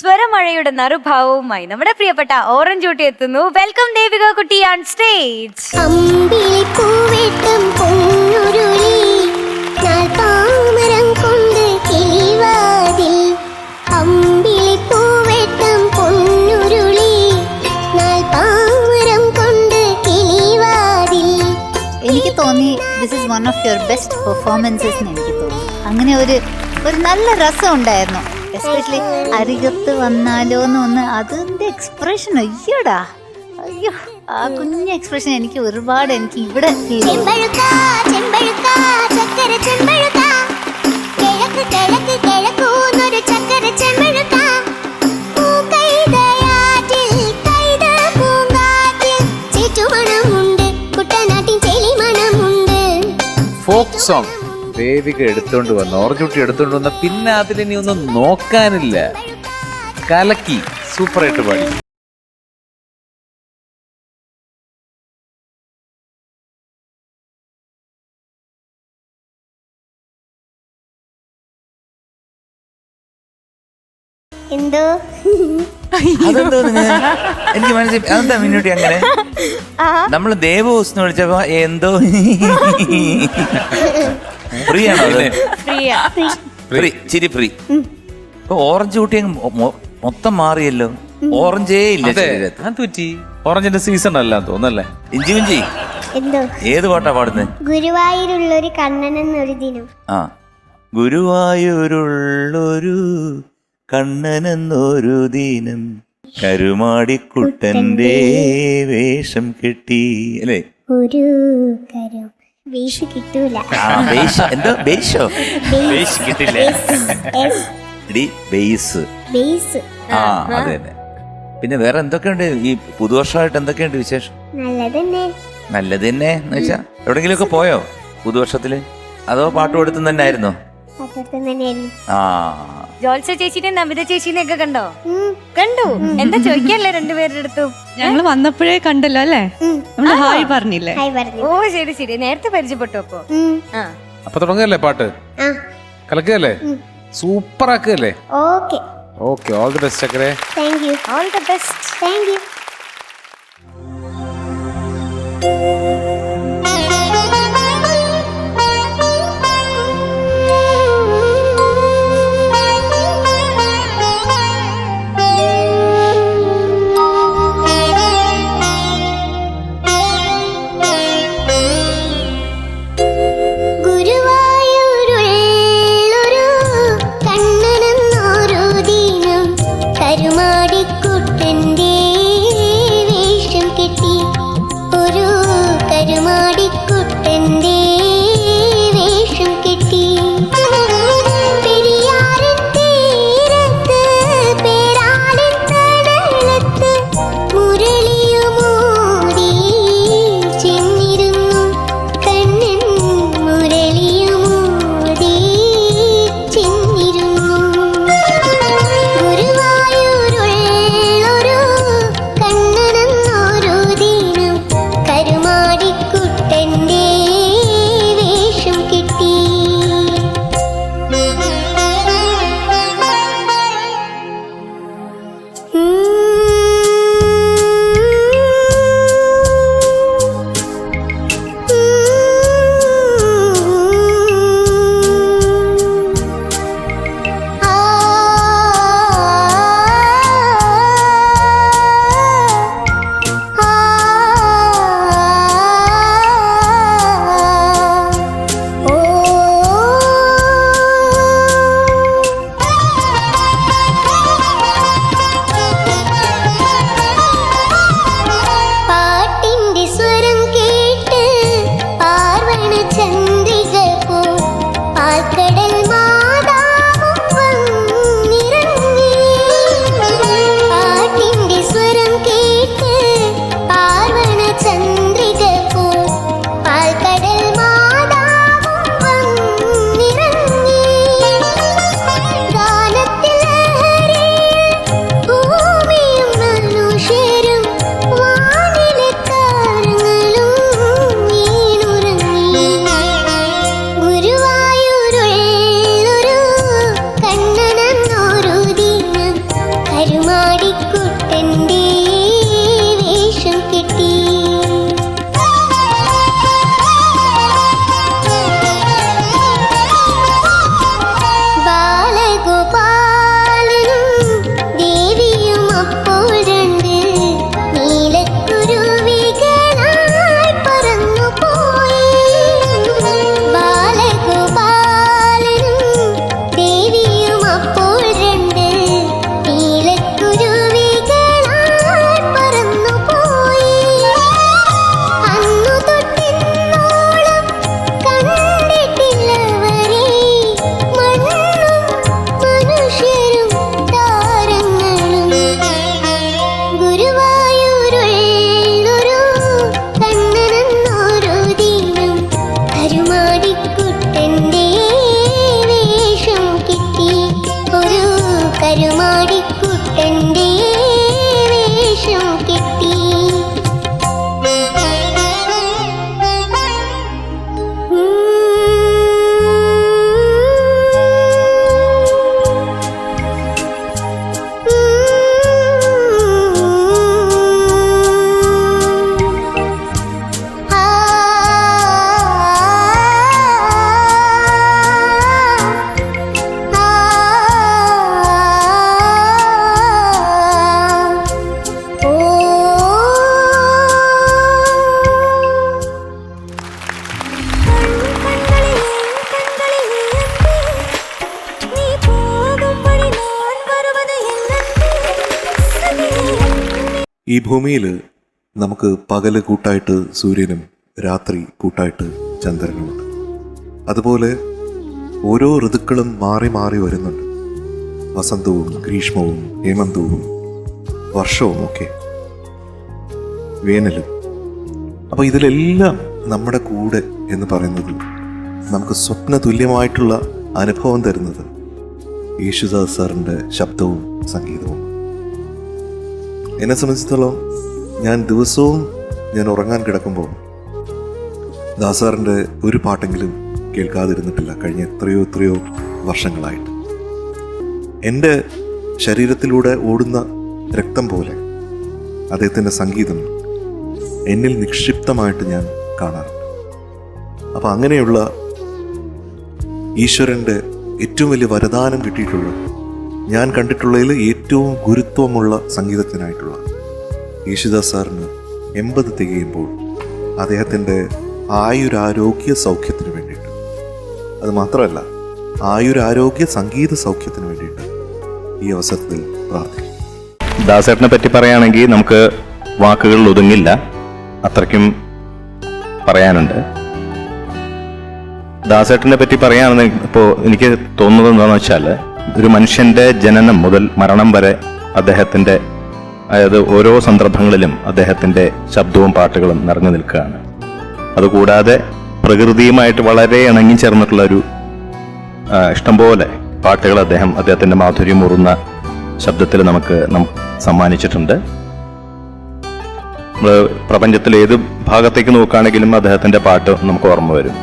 സ്വരമഴയുടെ നറുഭാവവുമായി നമ്മുടെ പ്രിയപ്പെട്ട ഓറഞ്ച് ഊട്ടി എത്തുന്നു. വെൽക്കം ദേവിക കുട്ടി ഓൺ സ്റ്റേജ്. എനിക്ക് തോന്നി this is one of your best performances എന്ന് എനിക്ക് തോന്നി. അങ്ങനെ ഒരു നല്ല രസം ഉണ്ടായിരുന്നു. എസ്പെഷ്യലി അരികത്ത് വന്നാലോ എന്ന് അതിന്റെ എക്സ്പ്രഷൻ അയ്യോടാ അയ്യോ ആ കുഞ്ഞ എക്സ്പ്രഷൻ എനിക്ക് ഒരുപാട് എനിക്ക് ഇവിടെ ഫോക്ക് സോങ് ദേവിക എടുത്തോണ്ട് വന്നു, ഓറഞ്ച് കുട്ടി എടുത്തോണ്ട് വന്ന, പിന്നെ അതിലിനി ഒന്നും നോക്കാനില്ല. കലക്കി സൂപ്പറായിട്ട് പാടി. എന്തോ അതെന്തോ എനിക്ക് മനസ്സിലായി. അതെന്താ മിന്നൂട്ടി അങ്ങനെ? നമ്മള് ദേവോസ് എന്ന് വിളിച്ചപ്പോ എന്തോ ഫ്രീ ആണോ? ഫ്രീ, ചിരി ഫ്രീ. ഇപ്പൊ ഓറഞ്ച് കുട്ടി മൊത്തം മാറിയല്ലോ, ഓറഞ്ചേ ഇല്ല. ഓറഞ്ചിന്റെ സീസൺ അല്ല തോന്നല്ലേ? ഇഞ്ചി മിഞ്ചി എന്തോ ഏത് പാട്ടാ പാടുന്നത്? ഗുരുവായൂരുള്ളൊരു കണ്ണൻ എന്നൊരു ദിനം. ആ, ഗുരുവായൂരുള്ളൊരു കണ്ണനെന്നൊരു ദിനം കരുമാടിക്കുട്ടന്റെ വേഷം കെട്ടി അല്ലേ? ഒരു കരം വേഷ് കിട്ടൂല. എന്തോ ബേഷോ? ബേസ്. കിട്ടില്ല. ബേസ്. ആ അത് തന്നെ. പിന്നെ വേറെ എന്തൊക്കെയുണ്ട് ഈ പുതുവർഷമായിട്ട്? എന്തൊക്കെയുണ്ട് വിശേഷം? നല്ലത് തന്നെ എന്ന് വെച്ചാ എവിടെങ്കിലും ഒക്കെ പോയോ പുതുവർഷത്തില്? അതോ പാട്ട് കൊടുത്തു തന്നെ ആയിരുന്നോ? ആ, ജോത്സ ചേച്ചിനെയും നമിത ചേച്ചിനെ ഒക്കെ കണ്ടോ? കണ്ടു. എന്താ ചോദിക്കല്ലേ രണ്ടുപേരുടെ അടുത്തും? ഞങ്ങള് വന്നപ്പോഴേ കണ്ടല്ലോ അല്ലേ? നമ്മള് ഹായ് പറഞ്ഞില്ലേ? ഓ ശരി ശരി, നേരത്തെ പരിചയപ്പെട്ടു. അപ്പൊ തുടങ്ങല്ലേ പാട്ട്? കലക്കല്ലേ? സൂപ്പർ ആക്കല്ലേ? ഓക്കെ, ഓൾ ദി ബെസ്റ്റ് ചക്കരെ. Thank you. All the best. Thank you. ഈ ഭൂമിയിൽ നമുക്ക് പകല് കൂട്ടായിട്ട് സൂര്യനും രാത്രി കൂട്ടായിട്ട് ചന്ദ്രനുമുണ്ട്. അതുപോലെ ഓരോ ഋതുക്കളും മാറി മാറി വരുന്നുണ്ട്. വസന്തവും ഗ്രീഷ്മവും ഹേമന്തവും വർഷവും ഒക്കെ, വേനലും. അപ്പോൾ ഇതിലെല്ലാം നമ്മുടെ കൂടെ എന്ന് പറയുന്നത് നമുക്ക് സ്വപ്ന തുല്യമായിട്ടുള്ള അനുഭവം തരുന്നത് യേശുദാസ് സാറിൻ്റെ ശബ്ദവും സംഗീതവും. എന്നെ സംബന്ധിച്ചിടത്തോളം ഞാൻ ദിവസവും ഉറങ്ങാൻ കിടക്കുമ്പോൾ ദാസാറിൻ്റെ ഒരു പാട്ടെങ്കിലും കേൾക്കാതിരുന്നിട്ടില്ല കഴിഞ്ഞ എത്രയോ വർഷങ്ങളായിട്ട്. എൻ്റെ ശരീരത്തിലൂടെ ഓടുന്ന രക്തം പോലെ അദ്ദേഹത്തിൻ്റെ സംഗീതം എന്നിൽ നിക്ഷിപ്തമായിട്ട് ഞാൻ കാണാറുണ്ട്. അപ്പം അങ്ങനെയുള്ള ഈശ്വരൻ്റെ ഏറ്റവും വലിയ വരദാനം കിട്ടിയിട്ടുള്ള, ഞാൻ കണ്ടിട്ടുള്ളതിൽ ഏറ്റവും ഗുരുത്വമുള്ള സംഗീതത്തിനായിട്ടുള്ള യേശുദാസ് സാറിന് 80 തികയുമ്പോൾ അദ്ദേഹത്തിൻ്റെ ആയുരാരോഗ്യ സൗഖ്യത്തിന് വേണ്ടിയിട്ട്, അത് മാത്രമല്ല ആയുരാരോഗ്യ സംഗീത സൗഖ്യത്തിന് വേണ്ടിയിട്ട് ഈ അവസരത്തിൽ പ്രാർത്ഥിക്കും. ദാസേട്ടനെ പറ്റി പറയുകയാണെങ്കിൽ നമുക്ക് വാക്കുകളിൽ ഒതുങ്ങില്ല, അത്രയ്ക്കും പറയാനുണ്ട്. ദാസേട്ടനെ പറ്റി പറയുകയാണെന്ന് ഇപ്പോൾ എനിക്ക് തോന്നുന്നത് എന്താണെന്ന് വെച്ചാൽ, ഒരു മനുഷ്യൻ്റെ ജനനം മുതൽ മരണം വരെ അദ്ദേഹത്തിൻ്റെ, അതായത് ഓരോ സന്ദർഭങ്ങളിലും അദ്ദേഹത്തിൻ്റെ ശബ്ദവും പാട്ടുകളും നിറഞ്ഞു നിൽക്കുകയാണ്. അതുകൂടാതെ പ്രകൃതിയുമായിട്ട് വളരെ ഇണങ്ങിച്ചേർന്നിട്ടുള്ള ഒരു ഇഷ്ടംപോലെ പാട്ടുകൾ അദ്ദേഹത്തിൻ്റെ മാധുര്യമൂറുന്ന ശബ്ദത്തിൽ നമുക്ക് സമ്മാനിച്ചിട്ടുണ്ട്. നമ്മൾ പ്രപഞ്ചത്തിൽ ഏത് ഭാഗത്തേക്ക് നോക്കുകയാണെങ്കിലും അദ്ദേഹത്തിൻ്റെ പാട്ട് നമുക്ക് ഓർമ്മ വരും.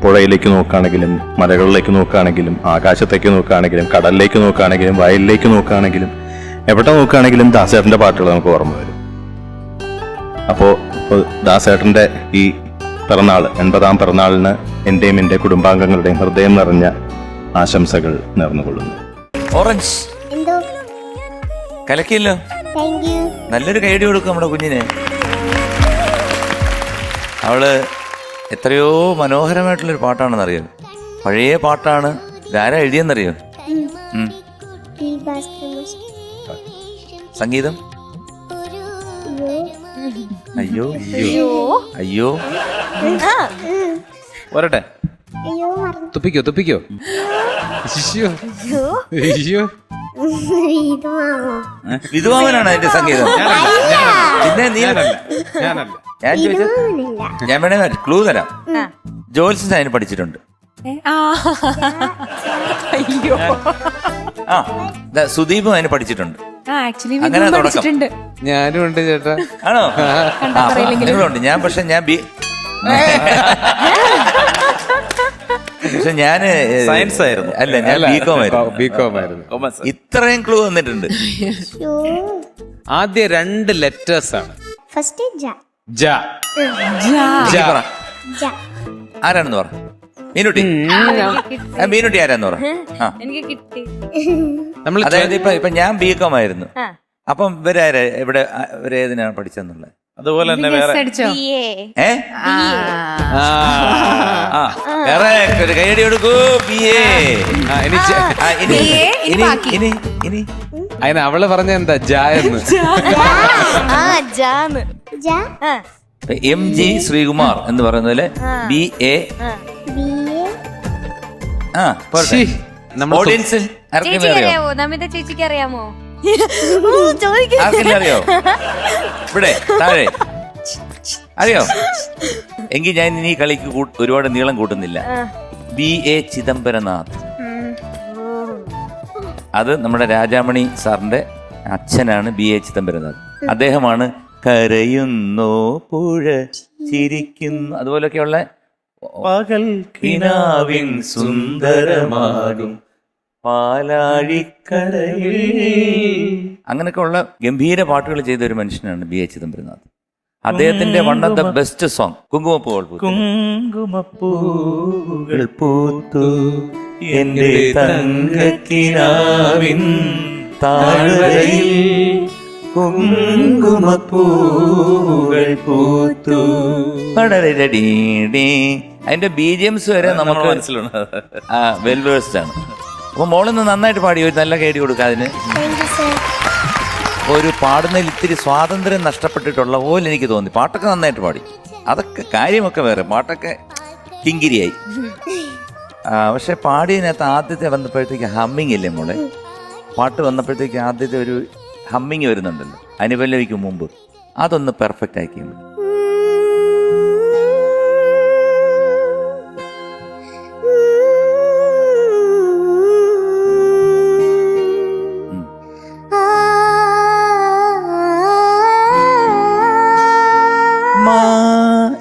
പുഴയിലേക്ക് നോക്കുകയാണെങ്കിലും, മലകളിലേക്ക് നോക്കുകയാണെങ്കിലും, ആകാശത്തേക്ക് നോക്കുകയാണെങ്കിലും, കടലിലേക്ക് നോക്കുകയാണെങ്കിലും, വയലിലേക്ക് നോക്കുകയാണെങ്കിലും, എവിടെ നോക്കുകയാണെങ്കിലും ദാസേട്ടൻ്റെ പാട്ടുകൾ നമുക്ക് ഓർമ്മ വരും. അപ്പോൾ ദാസേട്ടൻ്റെ ഈ പിറന്നാൾ, 80ാം പിറന്നാളിന് എൻ്റെയും എൻ്റെ കുടുംബാംഗങ്ങളുടെയും ഹൃദയം നിറഞ്ഞ ആശംസകൾ നേർന്നുകൊള്ളുന്നു. ഓറഞ്ച് എന്തോ കലക്കിയല്ലോ, താങ്ക് യു. നല്ലൊരു കൈയടി കൊടുക്കും നമ്മുടെ കുഞ്ഞിന്. അവള് എത്രയോ മനോഹരമായിട്ടുള്ളൊരു പാട്ടാണെന്നറിയോ, പഴയ പാട്ടാണ്. ഇതാരാ എഴുതിയെന്നറിയോ? ഈ ഭാസ്കർ സംഗീതം. അയ്യോ അയ്യോ വരട്ടെ, അയ്യോ മറന്നു. തുപ്പിക്കോ. അയ്യോ ഇത് മാമോ വിധുവാമനാണ് അതിന്റെ സംഗീതം. പിന്നെ നീ ഞാൻ ചോദിച്ചത്, ഞാൻ വേണേ ക്ലൂ തരാം. ജോൽസൺ അതിന് പഠിച്ചിട്ടുണ്ട്. അയ്യോ, സുദീപും അതിന് പഠിച്ചിട്ടുണ്ട്. ആക്ച്വലി അങ്ങനെ തുടക്കം. ഞാനും ഉണ്ട് ചേട്ടാ. ആണോ? നിങ്ങളുണ്ട്. പക്ഷെ ഞാന് സയൻസ് ആയിരുന്നു. അല്ല, ഞാൻ ബികോം ആയിരുന്നു. ഇത്രയും ക്ലൂ വന്നിട്ടുണ്ട്. ആദ്യ 2 ലെറ്റേഴ്സ് ആണ്. ഫസ്റ്റ് ജ. ആരാണെന്ന് പറ. മീനുട്ടി. മീനുട്ടി ആരാന്ന് പറ. എനിക്ക് കിട്ടി. അതായത് ഇപ്പൊ ഞാൻ ബികോം ആയിരുന്നു. അപ്പം ഇവരാരെ ഇവിടെ ഇവരേതിനാണ് പഠിച്ചെന്നുള്ളത്? അതുപോലെ തന്നെ വേറെ വേറെ ഒരു കൈയടി കൊടുക്കൂ. അതിന് അവള് പറഞ്ഞ എന്താ ജാന്ന്. MG ശ്രീകുമാർ എന്ന് പറയുന്നതില് BA. ഓഡിയൻസിൽ ആർക്കെങ്കിലും അറിയോ? നമിത ചേച്ചിക്ക് അറിയാമോ? ആർക്കെങ്കിലും അറിയോ? ഇവിടെ താഴെ അറിയോ? എങ്കിൽ ഞാൻ ഇനി കളിക്ക് ഒരുപാട് നീളം കൂട്ടുന്നില്ല. BA ചിദംബരനാഥ്. അത് നമ്മുടെ രാജാമണി സാറിന്റെ അച്ഛനാണ് BA ചിദംബരനാഥ്. അദ്ദേഹമാണ് കരയുന്നോ പുഴ ചിരിക്കുന്നു, അതുപോലൊക്കെയുള്ള പകൽ കിനാവിൻ സുന്ദരമാകും പാലാഴിക്കരയിൽ, അങ്ങനെയൊക്കെ ഉള്ള ഗംഭീര പാട്ടുകൾ ചെയ്ത ഒരു മനുഷ്യനാണ് BA ചിദംബരനാഥ്. അദ്ദേഹത്തിന്റെ one of the best song കുങ്കുമപ്പൂകൾ പൂത്തു എന്റെ തങ്കക്കിനാവിൻ താഴ്വരയിൽ, കുങ്കുമപ്പൂകൾ പൂത്തു. അതിന്റെ BGMs വരെ നമുക്ക് മനസ്സിലുണ്ട്. വെൽ വേഴ്സ്ഡ് ആണ്. അപ്പൊ മോളിന്ന് നന്നായിട്ട് പാടി, ഒരു നല്ല കേടി കൊടുക്കുക അതിന്. അപ്പോൾ ഒരു പാടുന്നതിൽ ഇത്തിരി സ്വാതന്ത്ര്യം നഷ്ടപ്പെട്ടിട്ടുള്ള പോലെ എനിക്ക് തോന്നി. പാട്ടൊക്കെ നന്നായിട്ട് പാടി, അതൊക്കെ കാര്യമൊക്കെ വേറെ, പാട്ടൊക്കെ കിങ്കിരിയായി. പക്ഷെ പാടിയതിനകത്ത് ആദ്യത്തെ വന്നപ്പോഴത്തേക്ക് ഹമ്മിങ് ഇല്ലേ മോളെ, പാട്ട് വന്നപ്പോഴത്തേക്ക് ആദ്യത്തെ ഒരു ഹമ്മിങ് വരുന്നുണ്ടല്ലോ അനുപല്ലവിക്ക് മുമ്പ്, അതൊന്ന് പെർഫെക്റ്റ് ആക്കി.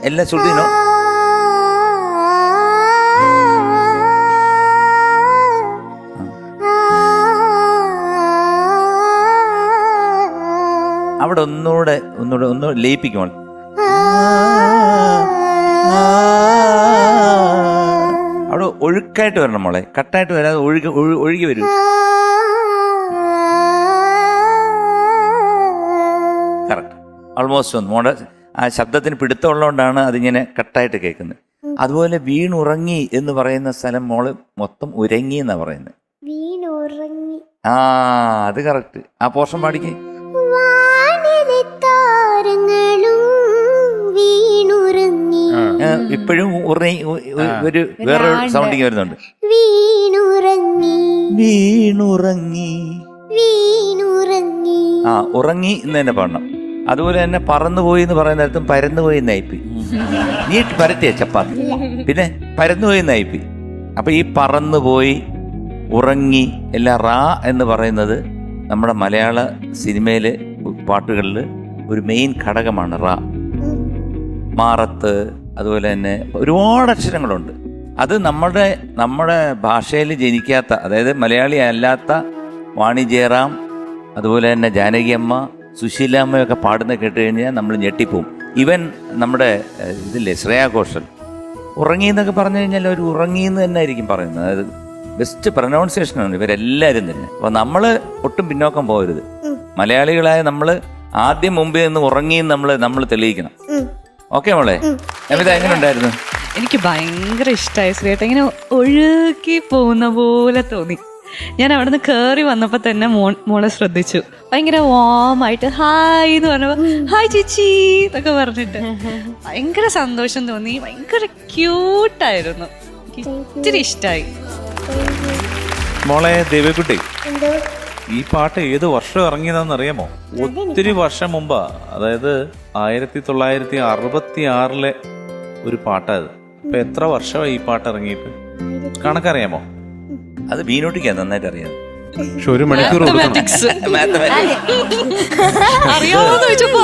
എല്ലാം ശ്രുതിനോ അവിടെ ഒന്നുകൂടെ ലയിപ്പിക്കുമോ? അവിടെ ഒഴുക്കായിട്ട് വരണം മോളെ, കട്ടായിട്ട് വരാതെ ഒഴുകി വരൂ. കറക്റ്റ്, ഓൾമോസ്റ്റ് വന്നു. മോളെ ആ ശബ്ദത്തിന് പിടുത്തമുള്ളതുകൊണ്ടാണ് അതിങ്ങനെ കട്ടായിട്ട് കേൾക്കുന്നത്. അതുപോലെ വീണുറങ്ങി എന്ന് പറയുന്ന സ്ഥലം മോള് മൊത്തം ഉരങ്ങി എന്നാ പറയുന്നത്. വീണുറങ്ങി. ആ അത് കറക്റ്റ്. ആ പോർഷൻ പാടിക്കേ. ഇപ്പോഴും ഒരു വേറൊരു സൗണ്ടിങ് വരുന്നുണ്ട്. വീണുറങ്ങി വീണുറങ്ങി വീണുറങ്ങി. ആ ഉറങ്ങി എന്ന് തന്നെ പാടണം. അതുപോലെ തന്നെ പറന്നുപോയി എന്ന് പറയുന്ന നേരത്തും പരന്നുപോയി എന്നായിപ്പി. നീ പരത്തിയ ചപ്പാത്തി, പിന്നെ പരന്നുപോയി എന്നായിപ്പി. അപ്പൊ ഈ പറന്നുപോയി, ഉറങ്ങി എല്ലാം റാ എന്ന് പറയുന്നത് നമ്മുടെ മലയാള സിനിമയിലെ പാട്ടുകളിൽ ഒരു മെയിൻ ഘടകമാണ് റാ. മാറത്ത്, അതുപോലെ തന്നെ ഒരുപാട് അക്ഷരങ്ങളുണ്ട്. അത് നമ്മുടെ ഭാഷയിൽ ജനിക്കാത്ത, അതായത് മലയാളി അല്ലാത്ത വാണി ജയറാം, അതുപോലെ തന്നെ ജാനകി അമ്മ, സുശീലാമ്മയൊക്കെ പാടുന്ന കേട്ട് കഴിഞ്ഞാൽ നമ്മൾ ഞെട്ടിപ്പോവും. ഈവൻ നമ്മുടെ ഇതില്ലേ ശ്രേയാ ഘോഷൽ ഉറങ്ങി എന്നൊക്കെ പറഞ്ഞു കഴിഞ്ഞാൽ ഒരു ഉറങ്ങിയെന്ന് തന്നെ ആയിരിക്കും പറയുന്നത്. അതായത് ബെസ്റ്റ് പ്രൊനൗൺസിയേഷനാണ് ഇവരെല്ലാവരും തന്നെ. അപ്പോൾ നമ്മൾ ഒട്ടും പിന്നോക്കം പോകരുത്. മലയാളികളായ നമ്മൾ ആദ്യം മുമ്പേ നിന്ന് ഉറങ്ങിയെന്ന് നമ്മൾ തെളിയിക്കണം. ഓക്കെ മോളെ, നമിത എങ്ങനെ ഉണ്ടായിരുന്നു? എനിക്ക് ഭയങ്കര ഇഷ്ടമായി ശ്രീയേട്ട, ഇങ്ങനെ ഒഴുകി പോകുന്ന പോലെ തോന്നി. ഞാൻ അവിടെ നിന്ന് കയറി വന്നപ്പോൾ തന്നെ മോളെ ശ്രദ്ധിച്ചു. ഭയങ്കര വാമായിട്ട് ഹായ് എന്ന് പറഞ്ഞപ്പോൾ ഹായ് ചേച്ചി എന്നൊക്കെ പറഞ്ഞിട്ട് ഭയങ്കര സന്തോഷം തോന്നി. ഭയങ്കര ക്യൂട്ടായിരുന്നു, ഇത്തിരി ഇഷ്ടമായി. മോളെ ദേവിക്കുട്ടി, എന്തോ ഈ പാട്ട് ഏത് വർഷം ഇറങ്ങിയതാണെന്ന് അറിയാമോ? ഒത്തിരി വർഷം മുമ്പാ, അതായത് 1966 ഒരു പാട്ടായത്. അപ്പൊ എത്ര വർഷമായി ഈ പാട്ട് ഇറങ്ങിയിട്ട് കണക്കറിയാമോ? അത് ബീനോട്ടിക്കാ നന്നായിട്ട് അറിയാം. പക്ഷെ ഒരു മണിക്കൂർ മാത്തമാറ്റിക്സ് അറിയാമോന്ന് ചോദിച്ചപ്പോ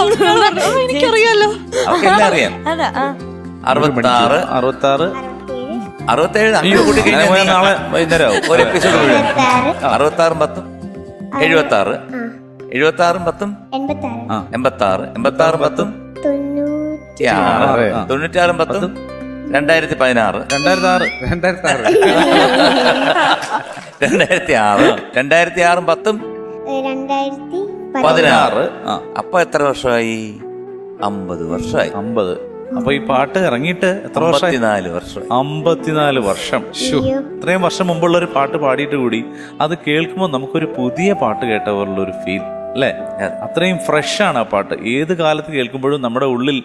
എനിക്കറിയാലോ. അവർക്കെല്ലാം അറിയാം. 66, 66, 67 അങ്ങനെ കൂട്ടി കഴിഞ്ഞാൽ നാളെ വൈകുന്നേരം ആവും. ഒരു എപ്പിസോഡ് മുഴുവൻ. 66 10 76, 76 10 86 86 10 96 96 10 2016 2006 2006 10 16. അപ്പൊ എത്ര വർഷമായി? 50 വർഷമായി. 50. അപ്പൊ ഈ പാട്ട് ഇറങ്ങിയിട്ട് എത്ര വർഷം? 54 വർഷം. 54 വർഷം. ഇത്രയും വർഷം മുമ്പുള്ള ഒരു പാട്ട് പാടിയിട്ട് കൂടി അത് കേൾക്കുമ്പോൾ നമുക്കൊരു പുതിയ പാട്ട് കേട്ട പോലുള്ള ഒരു ഫീൽ അല്ലേ? അത്രയും ഫ്രഷാണ് ആ പാട്ട്. ഏത് കാലത്ത് കേൾക്കുമ്പോഴും നമ്മുടെ ഉള്ളിൽ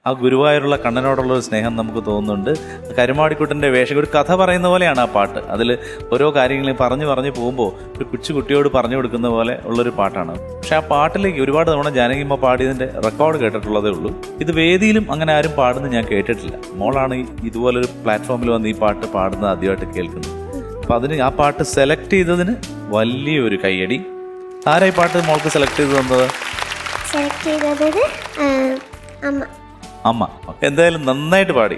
ആ ഗുരുവായൂരുള്ള കണ്ണനോടുള്ള ഒരു സ്നേഹം നമുക്ക് തോന്നുന്നുണ്ട്. കരുമാടിക്കുട്ടൻ്റെ വേഷം, ഒരു കഥ പറയുന്ന പോലെയാണ് ആ പാട്ട്. അതിൽ ഓരോ കാര്യങ്ങളും പറഞ്ഞു പോകുമ്പോൾ ഒരു കൊച്ചുകുട്ടിയോട് പറഞ്ഞു കൊടുക്കുന്ന പോലെ ഉള്ളൊരു പാട്ടാണ്. പക്ഷെ ആ പാട്ടിലേക്ക് ഒരുപാട് തവണ ജാനകിയമ്മ പാടിയതിൻ്റെ റെക്കോർഡ് കേട്ടിട്ടുള്ളതേ ഉള്ളൂ. ഇത് വേദിയിലും അങ്ങനെ ആരും പാടുന്നത് ഞാൻ കേട്ടിട്ടില്ല. മോളാണ് ഇതുപോലൊരു പ്ലാറ്റ്ഫോമിൽ വന്ന് ഈ പാട്ട് പാടുന്നത് ആദ്യമായിട്ട് കേൾക്കുന്നത്. അപ്പം അതിന് ആ പാട്ട് സെലക്ട് ചെയ്തതിന് വലിയൊരു കയ്യടി. ആരായി പാട്ട് മോൾക്ക് സെലക്ട് ചെയ്ത് തന്നത്? അമ്മ. എന്തായാലും നന്നായിട്ട് പാടി.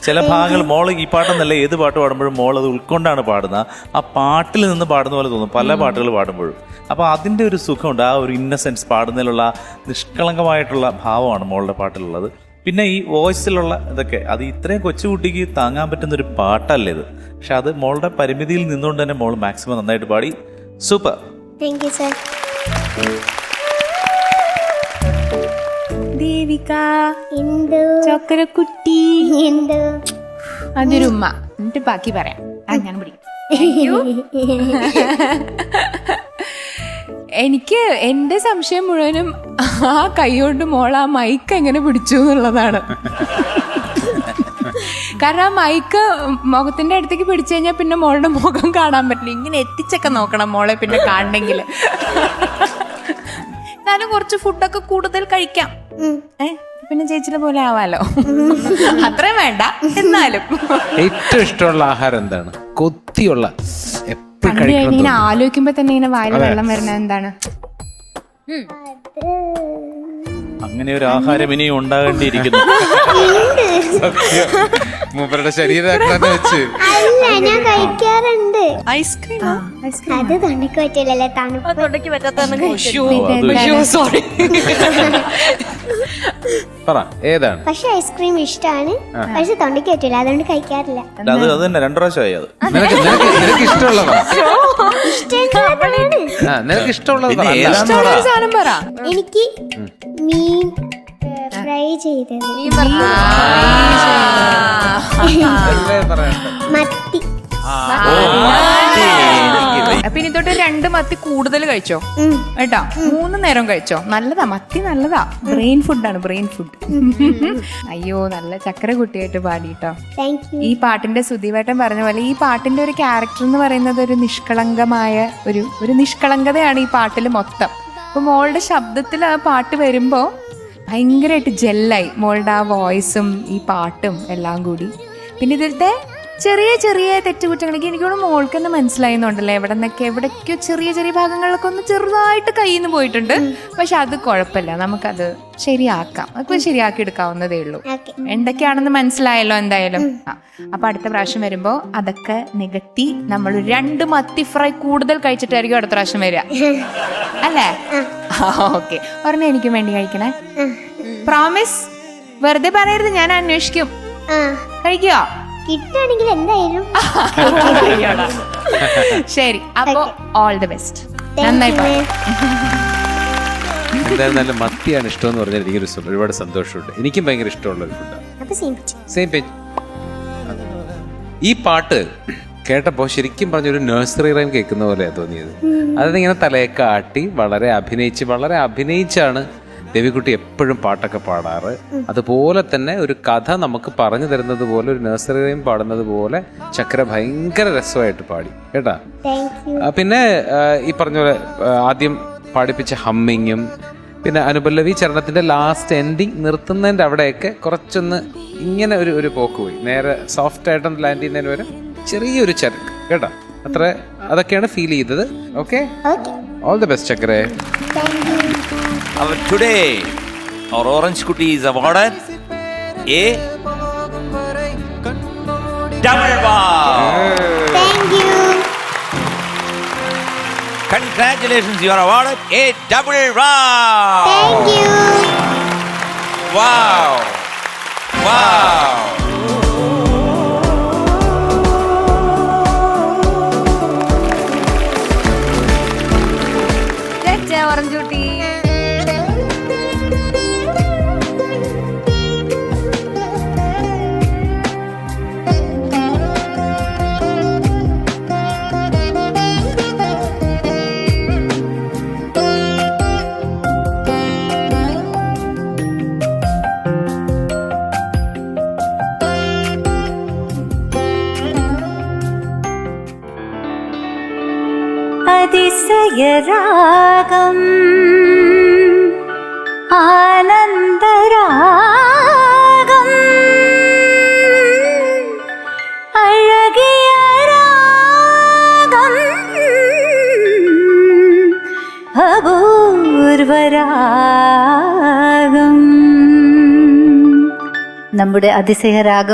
ചില ഭാഗങ്ങൾ മോൾ ഈ പാട്ടെന്നല്ല ഏത് പാട്ട് പാടുമ്പോഴും മോൾ അത് ഉൾക്കൊണ്ടാണ് പാടുന്നത്. ആ പാട്ടിൽ നിന്ന് പാടുന്ന പോലെ തോന്നും പല പാട്ടുകൾ പാടുമ്പോഴും. അപ്പോൾ അതിൻ്റെ ഒരു സുഖമുണ്ട്, ആ ഒരു ഇന്നസെൻസ്, പാടുന്നതിലുള്ള നിഷ്കളങ്കമായിട്ടുള്ള ഭാവമാണ് മോളുടെ പാട്ടിലുള്ളത്. പിന്നെ ഈ വോയിസിലുള്ള ഇതൊക്കെ അത് ഇത്രയും കൊച്ചുകുട്ടിക്ക് താങ്ങാൻ പറ്റുന്നൊരു പാട്ടല്ലേ ഇത്. പക്ഷെ അത് മോളുടെ പരിമിതിയിൽ നിന്നുകൊണ്ട് തന്നെ മോൾ മാക്സിമം നന്നായിട്ട് പാടി. Super. Thank you sir. Devika എന്തോ ചക്കരക്കുട്ടി എന്തോ അതൊരു ഉമ്മ. എന്നിട്ട് ബാക്കി പറയാം. ഞാൻ പിടിക്കും. എനിക്ക് എന്റെ സംശയം മുഴുവനും ആ കൈ കൊണ്ട് മോൾ ആ മൈക്ക് എങ്ങനെ പിടിച്ചു എന്നുള്ളതാണ്. കാരണം ആ മൈക്ക് മുഖത്തിന്റെ അടുത്തേക്ക് പിടിച്ചു കഴിഞ്ഞാൽ പിന്നെ മോളുടെ മുഖം കാണാൻ പറ്റില്ല. ഇങ്ങനെ എത്തിച്ചൊക്കെ നോക്കണം മോളെ പിന്നെ കാണണമെങ്കിൽ. എന്നാലും കുറച്ച് ഫുഡൊക്കെ കൂടുതൽ കഴിക്കാം. പിന്നെ ചേച്ചിയുടെ പോലെ ആവാലോ. അത്രയും വേണ്ട എന്നാലും. ഏറ്റവും ഇഷ്ടമുള്ള ആഹാരം എന്താണ്? കൊത്തിയുള്ള ഇങ്ങനെ ആലോചിക്കുമ്പോ തന്നെ ഇങ്ങനെ വായിൽ വെള്ളം വരുന്നത് എന്താണ്? അങ്ങനെ ഒരു ആഹാരം ഇനിയും ഉണ്ടാകേണ്ടിയിരിക്കുന്നു. മൂപ്പരുടെ ശരീരം വെച്ച് അല്ല, ഞാൻ കഴിക്കാറുണ്ട്. ഐസ്ക്രീം അത് തൊണ്ടയ്ക്ക് പറ്റില്ലല്ലേ, തണുപ്പ്. തൊണ്ടയ്ക്ക് പറ്റാത്ത സോറി. പറ ഏതാണ്? പക്ഷെ ഐസ്ക്രീം ഇഷ്ടമാണ്, പക്ഷെ തൊണ്ടയ്ക്ക് പറ്റില്ല, അതുകൊണ്ട് കഴിക്കാറില്ല. അത് തന്നെ 2 പ്രാവശ്യമായി അത്. നിനക്ക് ഇഷ്ടമുള്ളതാ? ഇഷ്ടമുള്ളതാണ്. നിനക്ക് ഇഷ്ടമുള്ളത് പിന്നെ പറ. ഏതാന്ന് പറ. സാധനം പറ. എനിക്ക് മീൻ ഫ്രൈ ചെയ്തത്, മത്തി. അപ്പൊ ഇനി തൊട്ട് 2 മത്തി കൂടുതൽ കഴിച്ചോ കേട്ടോ. 3 നേരം കഴിച്ചോ. നല്ലതാ, മത്തി നല്ലതാ. ബ്രെയിൻ ഫുഡാണ്, ബ്രെയിൻ ഫുഡ്. അയ്യോ, നല്ല ചക്കര കുട്ടിയായിട്ട് പാടിട്ടോ. ഈ പാട്ടിന്റെ സുധീവേട്ടൻ പറഞ്ഞ പോലെ ഈ പാട്ടിന്റെ ഒരു ക്യാരക്ടർ എന്ന് പറയുന്നത് ഒരു നിഷ്കളങ്കമായ ഒരു നിഷ്കളങ്കതയാണ് ഈ പാട്ടിൽ മൊത്തം. അപ്പൊ മോളുടെ ശബ്ദത്തിൽ ആ പാട്ട് വരുമ്പോ ഭയങ്കരമായിട്ട് ജെല്ലായി മോളുടെ ആ വോയിസും ഈ പാട്ടും എല്ലാം കൂടി. പിന്നെ ഇതിലത്തെ ചെറിയ ചെറിയ തെറ്റുകുറ്റങ്ങളൊക്കെ എനിക്കോട് മോൾക്ക് തന്നെ മനസ്സിലായിരുന്നുണ്ടല്ലോ. എവിടേക്കോ ചെറിയ ചെറിയ ഭാഗങ്ങളിലൊക്കെ ഒന്ന് ചെറുതായിട്ട് കയ്യിൽ നിന്ന് പോയിട്ടുണ്ട്. പക്ഷെ അത് കുഴപ്പമില്ല, നമുക്കത് ശരിയാക്കാം. അതൊക്കെ ശരിയാക്കി എടുക്കാവുന്നതേ ഉള്ളൂ. എന്തൊക്കെയാണെന്ന് മനസ്സിലായല്ലോ എന്തായാലും. അപ്പൊ അടുത്ത പ്രാവശ്യം വരുമ്പോ അതൊക്കെ നികത്തി നമ്മൾ 2 മത്തി ഫ്രൈ കൂടുതൽ കഴിച്ചിട്ടായിരിക്കും അടുത്ത പ്രാവശ്യം വരിക അല്ലേ? ഓക്കെ, ഒരെണ്ണം എനിക്കും വേണ്ടി കഴിക്കണേ. പ്രോമിസ്, വെറുതെ പറയരുത്, ഞാൻ അന്വേഷിക്കും. കഴിക്കോ? കിട്ടുകയാണെങ്കിൽ എന്തായാലും. ശരി, അപ്പോ ഓൾ ദി ബെസ്റ്റ്. നന്നായി പാടി. എന്തായിരുന്നാലും മത്തിയാണ് ഇഷ്ടം എന്ന് പറഞ്ഞാൽ എനിക്കൊരു ഒരുപാട് സന്തോഷമുണ്ട്. എനിക്കും ഭയങ്കര ഇഷ്ടമുള്ള ഒരു ഫുഡാണ്. Same page. ഈ പാട്ട് കേട്ടപ്പോൾ ശരിക്കും പറഞ്ഞൊരു നഴ്സറി റൈം കേൾക്കുന്ന പോലെയാണ് തോന്നിയത്. അതിങ്ങനെ തലയൊക്കെ ആട്ടി വളരെ അഭിനയിച്ചാണ് ദേവികുട്ടി എപ്പോഴും പാട്ടൊക്കെ പാടാറ്. അതുപോലെ തന്നെ ഒരു കഥ നമുക്ക് പറഞ്ഞു തരുന്നത് പോലെ, ഒരു നഴ്സറി റൈം പാടുന്നത് പോലെ ചക്ര ഭയങ്കര രസമായിട്ട് പാടി കേട്ടാ. പിന്നെ ഈ പറഞ്ഞ പോലെ ആദ്യം പാടിപ്പിച്ച ഹമ്മിങ്ങും പിന്നെ അനുപല്ലവി ചരണത്തിന്റെ ലാസ്റ്റ് എൻഡിങ് നിർത്തുന്നതിന്റെ അവിടെയൊക്കെ കുറച്ചൊന്ന് ഇങ്ങനെ ഒരു പോക്ക് പോയി. നേരെ സോഫ്റ്റ് ആയിട്ടൊന്ന് ലാൻഡ് ചെയ്യുന്നതിന് വരെ ചെറിയൊരു ചരക്ക് കേട്ടോ. അതൊക്കെയാണ് ഫീൽ ചെയ്തത്. ഓക്കെ, ഓൾ ദി ബെസ്റ്റ് ചക്രേ. Today our Orange Kuti is awarded a double wow. Thank you. Congratulations, you are awarded a double wow. Thank you. Wow. Wow. Orange കുട്ടി. അതിശയരാഗം ആനന്ദരാഗം അഴകിയ രാഗം അപൂർവരാഗം. നമ്മുടെ അതിശയരാഗം